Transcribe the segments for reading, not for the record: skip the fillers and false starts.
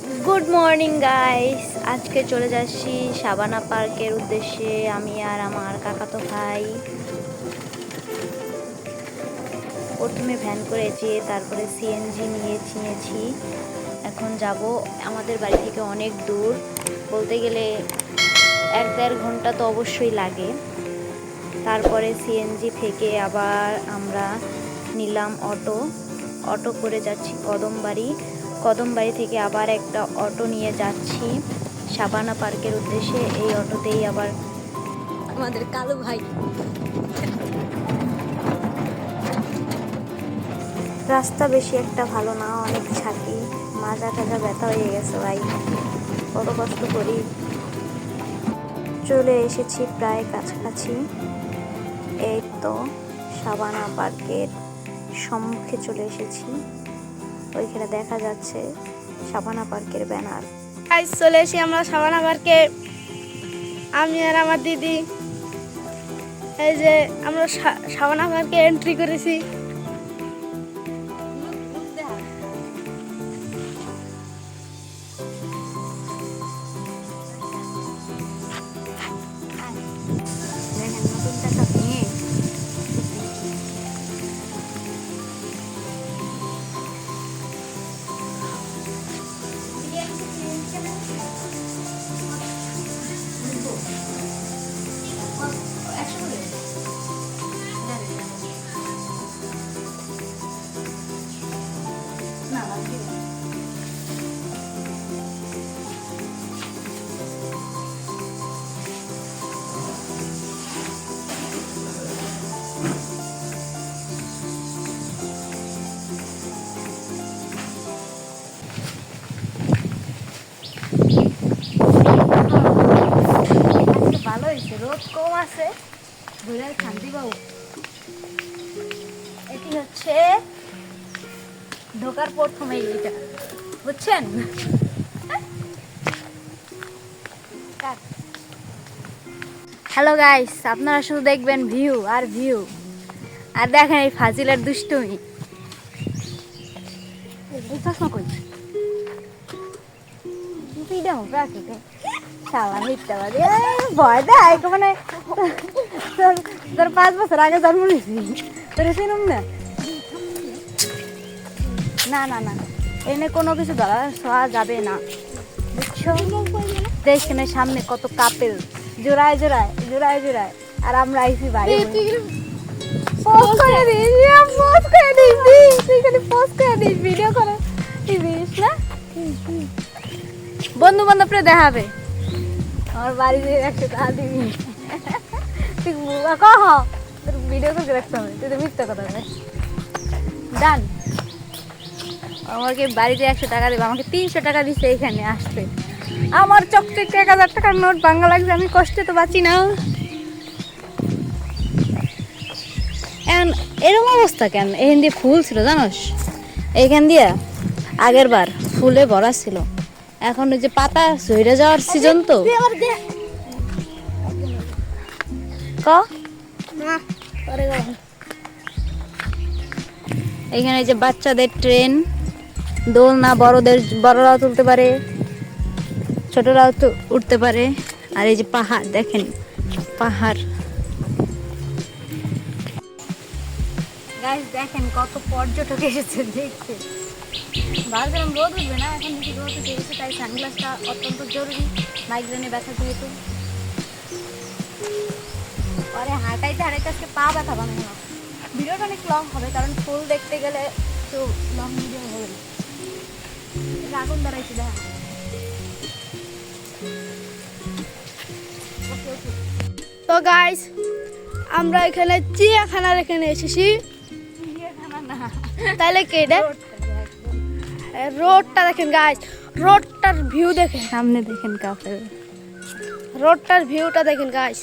Good morning guys, আজকে চলে যাচ্ছি সাবানা পার্কের উদ্দেশ্যে। আমি আর আমার কাকাতো ভাই প্রথমে ভ্যান করেছি, তারপরে সিএনজি নিয়েছি। এখন যাব। আমাদের বাড়ি থেকে অনেক দূর, বলতে গেলে 1-1.5 ঘন্টা তো অবশ্যই লাগে। তারপরে সিএনজি থেকে আবার আমরা নিলাম অটো করে যাচ্ছি কদমবাড়ি থেকে আবার একটা অটো নিয়ে যাচ্ছি সাবানা পার্কের উদ্দেশ্যে। এই অটোতেই আবার আমাদের কালু ভাই। রাস্তা বেশি একটা ভালো না, অনেক ঝাঁকি, মাজা টাজা ব্যথা হয়ে গেছে ভাই, কত কষ্ট করি। চলে এসেছি প্রায় কাছাকাছি। এই তো সাবানা পার্কের সম্মুখে চলে এসেছি। ওইখানে দেখা যাচ্ছে সাবানা পার্কের ব্যানার। আজ চলে এসেছি আমরা সাবানা পার্কে, আমি আর আমার দিদি। এই যে আমরা সাবানা পার্কে এন্ট্রি করেছি। ভালো হয়েছে, রোদ কম আছে, ঘুরে শান্তি পাবো। এটি হচ্ছে ঢোকার প্রথমেই এটা, বুঝছেন? হ্যালো গাইস, আপনারা শুধু দেখবেন ভিউ আর ভিউ, আর দেখেন এই ফাজিলের দুষ্টুমি। ভয় দেয় মানে, তোর 5 বছর আগে জন্ম নিয়েছি, তোর চিনুম না। না না না, এনে কোনো কিছু ধরা ছোঁয়া যাবে না, বুঝছো? দেখেন সামনে কত কাপেল জোড়ায় জোড়ায় জোড়ায় জোড়ায়, আর আমরা আইছি ভাই। ভিডিও করে না, বন্ধু বান্ধবরা দেখাবে। আমার বাড়িতে 100 টাকা দিবি, তুই কহ তোর ভিডিও করে রাখতে হবে, তুই তো মিথ্যা কথা বলে। ডান। আমাকে বাড়িতে 100 টাকা দেবে, আমাকে 300 টাকা দিচ্ছে এখানে আসতে। আমার চকচক 1000 টাকার নোট ভাঙা লাগছে, আমি কষ্টে তো বাঁচি না। এরকম অবস্থা কেন? এখান দিয়ে ফুল ছিল জানোস, এইখান দিয়ে আগের বার ফুলে ভরা ছিল। এখন ওই যে পাতা ঝরে যাওয়ার সিজন তো। এইখানে যে বাচ্চাদের ট্রেন, দোলনা, বড়রাও তুলতে পারে, ছোটরাও তো উঠতে পারে। আর এই যে পাহাড় দেখেন, পাহাড় গাইস দেখেন কত পর্যটক এসেছে দেখতে। ভাবছিলাম রোদ উঠবে না, এখন যদি রোদ উঠে গেছে, তাই সানগ্লাসটা অত্যন্ত জরুরি মাইগ্রেনে ব্যথা যেহেতু। পরে হাঁটাইতে হাঁটাইতে আজকে পা ব্যথা বানানো না। ভিডিওটা অনেক লং হবে, কারণ ফুল দেখতে গেলে তো লং ভিডিও হবে না। এটা আগুন দাঁড়াইছি দেখা। তো গাইস, আমরা এখানে চিড়িয়াখানার এখানে এসেছি। তাহলে কি এটা? রোডটা দেখেন গাইস, রোডটার ভিউ দেখেন, সামনে দেখেন কাপেল, রোডটার ভিউটা দেখেন গাইস।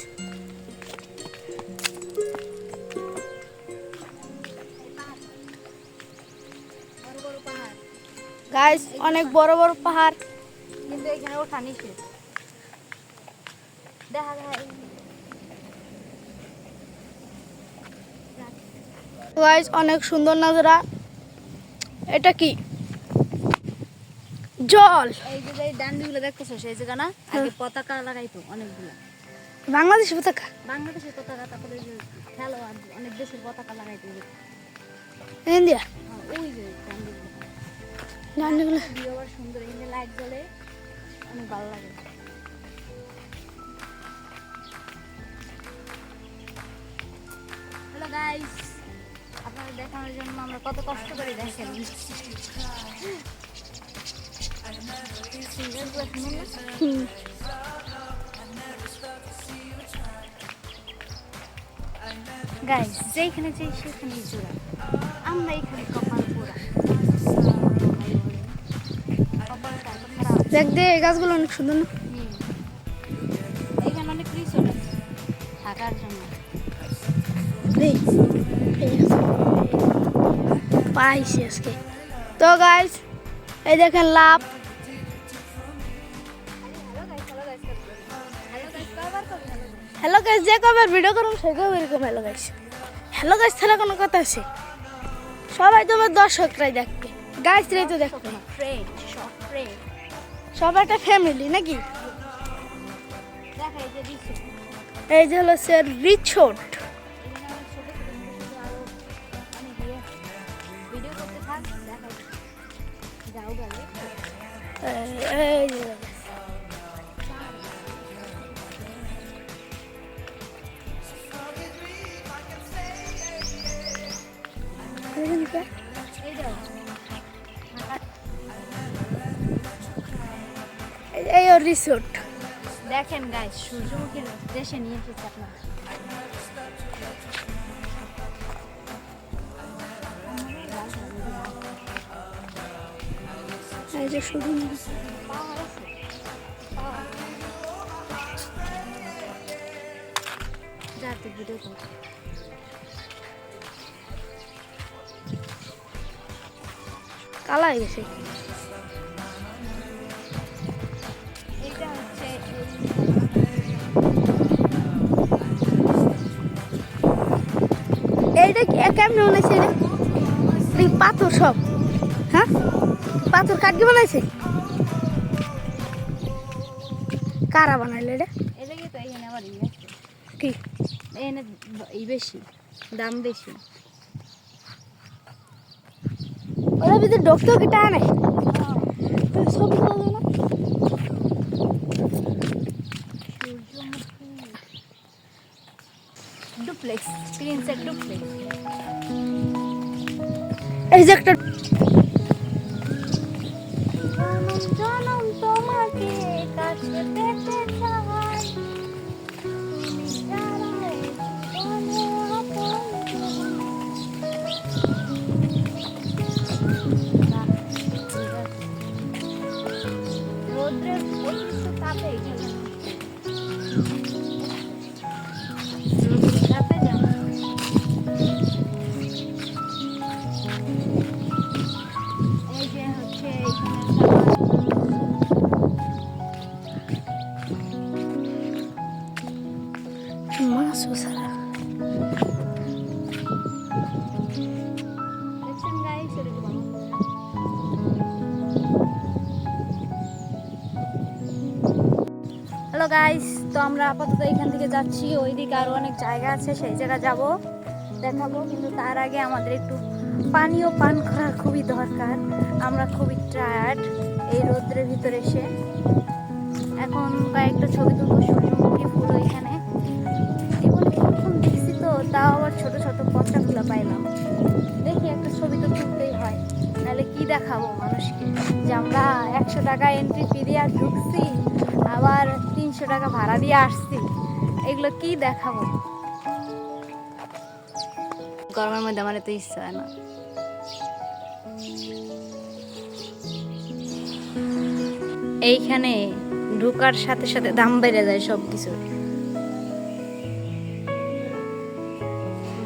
গাইস অনেক বড় বড় পাহাড়, কিন্তু এখানে ওঠা নিষেধ। দেখা গাইস অনেক সুন্দর নজারা। এটা কি জল। এই যে এই ডান্ডিগুলো দেখতেছো সেই জায়গা না, আগে পতাকা লাগাইতো অনেকগুলো, বাংলাদেশের পতাকা, বাংলাদেশের পতাকা, তারপরে যে খেলোয়াড় অনেক দেশের পতাকা লাগাইতো। ইন্ডিয়া ওই যে ডান্ডিগুলো ডান্ডিগুলো। ভিউ আবার সুন্দর, এখানে লাইট জ্বলে, অনেক ভালো লাগে। হ্যালো গাইস, আপনাদের দেখানোর জন্য আমরা কত কষ্ট করে দেখেন। গাইস যেখানে যাই সেখানেই জোড়া, আমরা এখানে কপাল পোড়া। কপালটা এত খারাপ। দেখ দে, এই গাছগুলো অনেক সুন্দর না? এখানে অনেক রিসোর্ট আছে থাকার জন্য। দেখ, এই গাছ। পাইছি আজকে। তো গাইস এই দেখেন লাভ। হ্যালো গাইস, যে কবে ভিডিও করুন সে কবে এরকম হ্যালো গাইস। হ্যালো গাইস ছাড়া কোনো কথা আছে? সবাই তোমার দর্শকরাই দেখবে, গাইস রে তো দেখবে না। ফ্রেন্ড, শর্ট ফ্রেন্ড, সব একটা ফ্যামিলি নাকি? দেখা এই যে রিসোর্ট, এই যে হলো সে রিসোর্ট। এখানে অনেক ছোট ছোট ছোট আরো অনেক ভিডিও করতে থাক, দেখা যাও গাড়ি। এই যে এই যাও এই ওর রিসোর্ট। দেখেন গাইস, সূর্যমুখীর দেশে নিয়ে এসেছে আপনার। এই যে শুধু যাতে ভিডিও কর। কালা হয়ে গেছে। এটা হচ্ছে এইটা কেমন বানাইছে? এই পাথর সব, হ্যাঁ পাথর কাটকে বানাইছে। কারা বানাইলে এটা? এদিকে তো এখানে আবার কি এখানে বেশি দাম বেশি। ওরা ভিতরে ডক্টর কি টাকা নাই? সব পাওয়া যায় না। ডুপ্লেক্স, প্রিন্সের ডুপ্লেক্স। এই যে একটা জনম তোমাকে কাছে পেতে চাই, তুমি ছাড়া এই জীবনে আপন না। রোদ্রের অতিরিক্ত তাপে এখানে তাপে যান। এই যে হচ্ছে এইখানে মাছ সারা। দেখছেন গাইস, এরকম হ্যালো গাইস, তো আমরা আপাতত এখান থেকে যাচ্ছি, ওইদিকে আরও অনেক জায়গা আছে, সেই জায়গা যাব দেখাবো। কিন্তু তার আগে আমাদের একটু পানীয় পান করার খুবই দরকার। আমরা খুবই টায়ার্ড এই রোদ্রের ভিতরে এসে। এখন কয়েকটা ছবি তুলবো সূর্যমুখী ফুল এখানে। জীবনে প্রথম দেখছি তো, তাও আবার ছোট ছোট পচাগুলো পাইলাম। দেখি একটা ছবি তো তুলতেই হয়, নাহলে কি দেখাবো মানুষকে যে আমরা 100 টাকা এন্ট্রি ফি দিয়ে ঢুকছি, আবার 300 টাকা ভাড়া দিয়ে আসছি। এগুলো কি দেখাবো? গরমের মধ্যে আমার তো ইচ্ছা হয় না। এইখানে ঢোকার সাথে সাথে দাম বেড়ে যায় সব কিছু।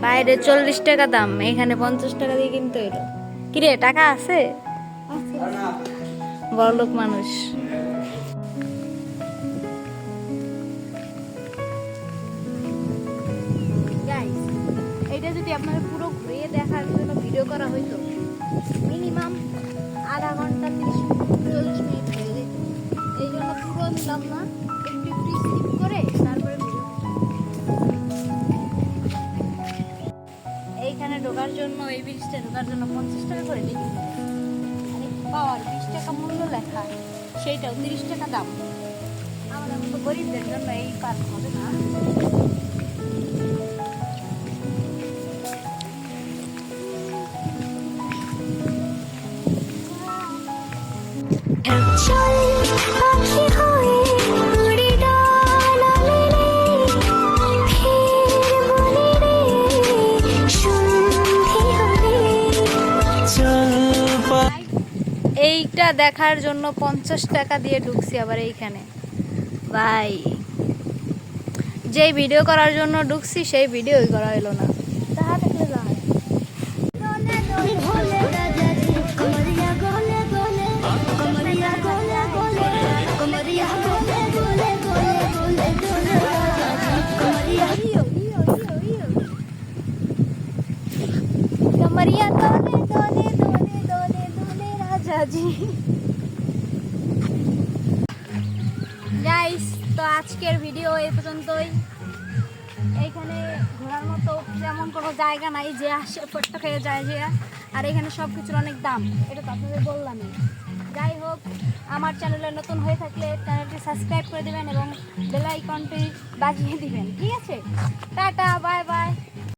বাইরে 40 টাকা দাম, এখানে 50 টাকা দিয়ে কিনতে হইলো। কিরে, টাকা আছে? বড়লোক মানুষ। গাইস, এটা যদি আপনার পুরো ঘুরিয়ে দেখার জন্য ভিডিও করা হইতো, মিনিমাম আধা ঘন্টা 30-40 মিনিট দিলাম না, একটু একটু স্কিপ করে তারপরে ভিডিও। এইখানে ঢোকার জন্য, এই ব্রিজটা ঢোকার জন্য 50 টাকা করে টিকিট, পাওয়ার 20 টাকা মূল্য লেখা, সেইটাও 30 টাকা দাম। আমাদের মতো গরিবদের জন্য এই পার্ক হবে না। এইটা দেখার জন্য 50 টাকা দিয়ে ঢুকছি আবার এইখানে। ভাই, যেই ভিডিও করার জন্য ঢুকছি সেই ভিডিওই করা হলো না। তাহা দেখলে যায় कमरिया दोले दोले दोले दोले दोले राजा जी। গাইস, তো আজকের ভিডিও এই পর্যন্তই। এইখানে ঘোরার মতো তেমন কোনো জায়গা নাই যে আসে ফটো খেয়ে যায় যে, আর এখানে সব কিছুর অনেক দাম, এটা তো আপনাদের বললামই। যাই হোক, আমার চ্যানেলে নতুন হয়ে থাকলে চ্যানেলটি সাবস্ক্রাইব করে দেবেন এবং বেল আইকনটি বাজিয়ে দিবেন, ঠিক আছে? Tata, bye bye.